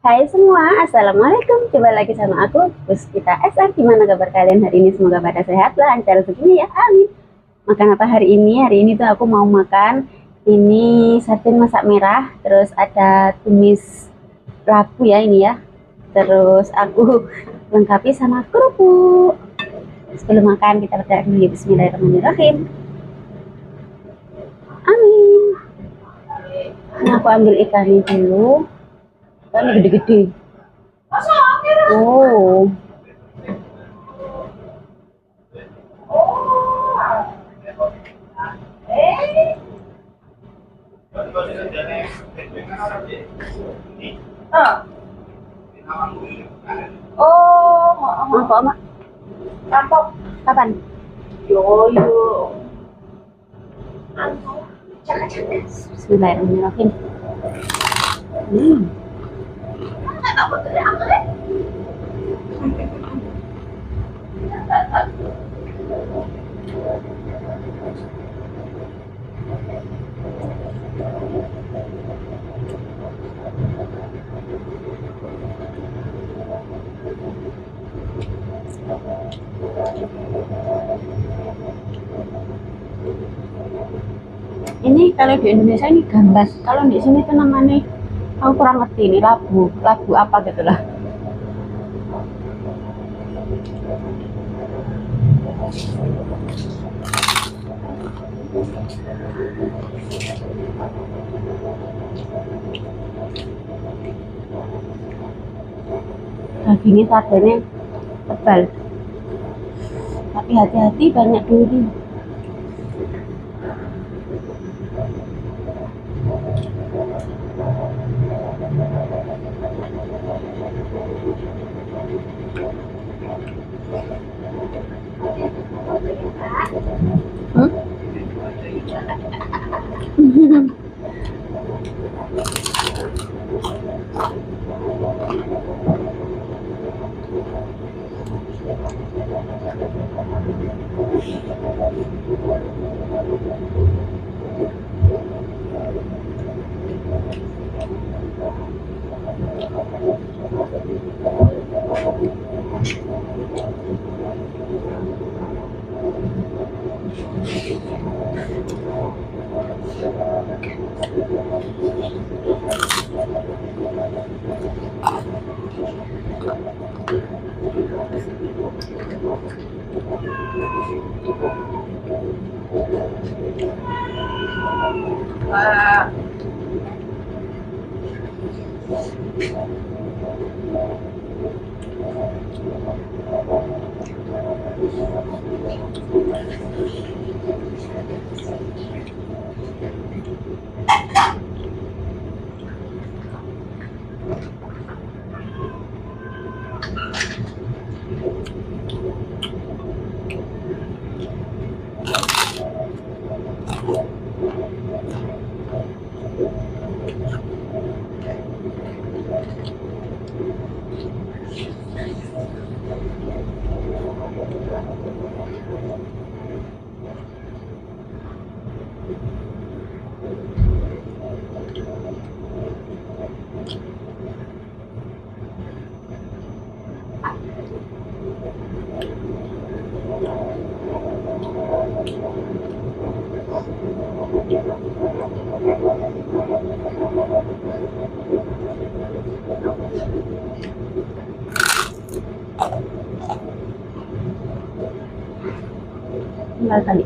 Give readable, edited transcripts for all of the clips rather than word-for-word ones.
Hai semua, Assalamualaikum. Coba lagi sama aku, Puspita SR. Gimana kabar kalian hari ini? Semoga pada sehat, lancar begini ya, amin. Makan apa hari ini? Hari ini tuh aku mau makan ini sarden masak merah, terus ada tumis labu ya ini ya. Terus aku lengkapi sama kerupuk. Sebelum makan kita berdoa dulu. Bismillahirrahmanirrahim. Amin. Nah, aku ambil ikannya dulu. Kan gede-gede. Oh. Oh, apa, Mak? Kapok. Kapan? Yo. Bismillahirrahmanirrahim. Hmm. Ini kalau di Indonesia ini gambas, kalau di sini tuh namanya aku kurang ngerti ini labu apa gitu lah. Dagingnya sardennya tebal, tapi hati-hati banyak duri. Tinggal tadi.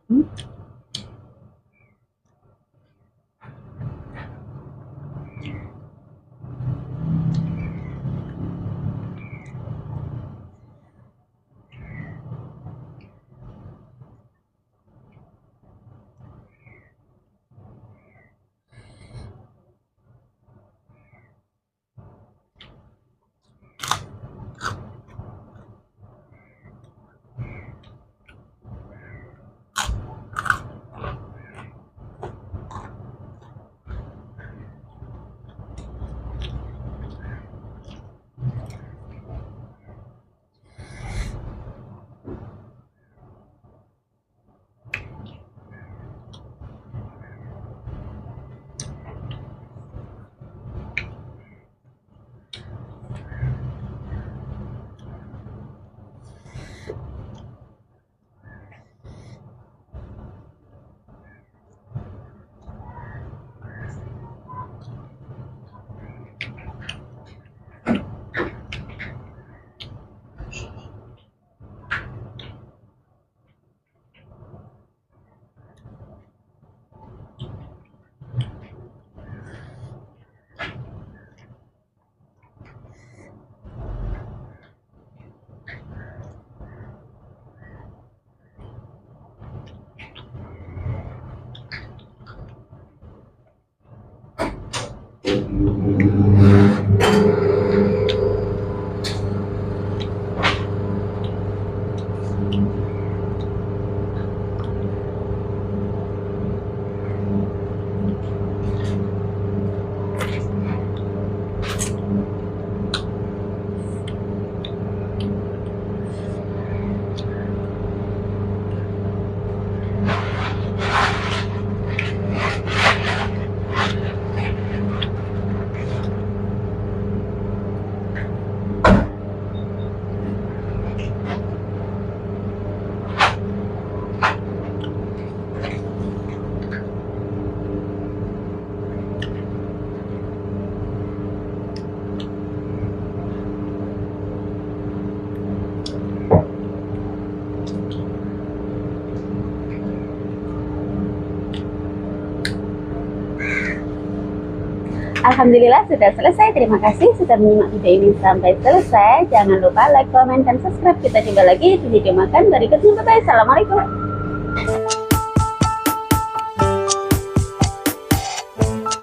Hmm. Alhamdulillah sudah selesai. Terima kasih sudah menyimak video ini sampai selesai. Jangan lupa like, comment, dan subscribe. Kita jumpa lagi di video makan berikutnya. Bye bye. Assalamualaikum.